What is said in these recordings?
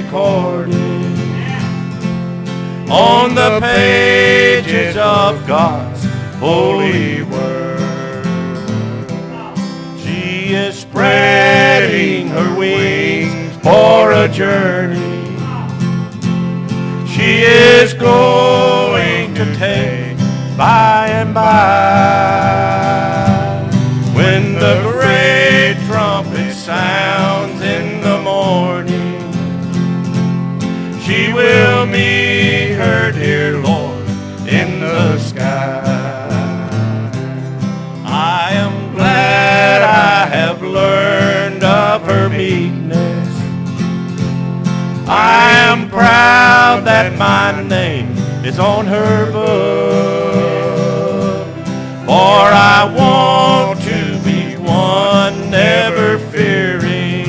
recorded on the pages of God's holy word. She is spreading her wings for a journey. She is going to take by and by, when the great trumpet sounds in the morning, she will meet her dear Lord in the sky. I am glad I have learned of her meekness. I am proud that my name is on her book, for I want to be one never fearing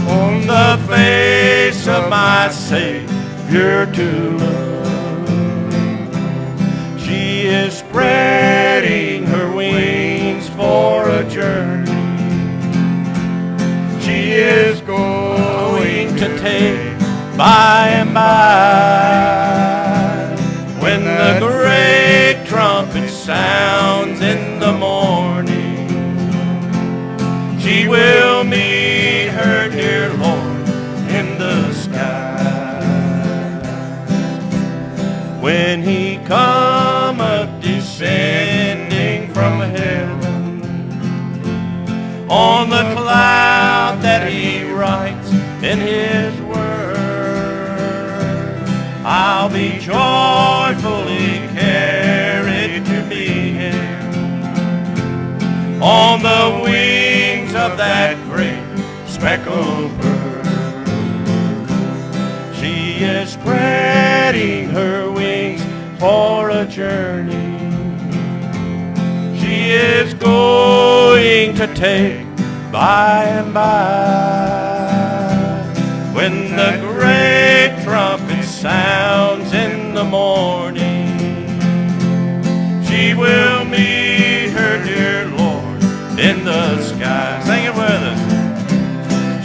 on the face of my Savior to look. She is spreading her wings for a journey. She is going to take by and by, when the great trumpet sounds in the morning, she will meet her dear Lord in the sky. When he cometh descending from heaven on the cloud that he writes in his word, I'll be joyfully carried to meet him on the wings of that great speckled bird. She is spreading her wings for a journey. She is going to take by and by, when the great trumpet sounds in the morning, she will meet her dear Lord in the sky. Sing it with us.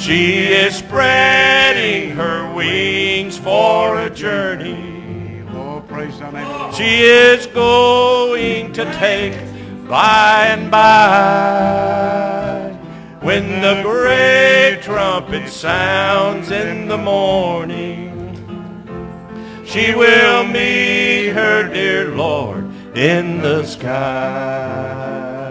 She is spreading her wings for a journey. Oh, praise the name of the Lord. She is going to take by and by, when the great trumpet sounds in the morning, she will meet her dear Lord in the sky.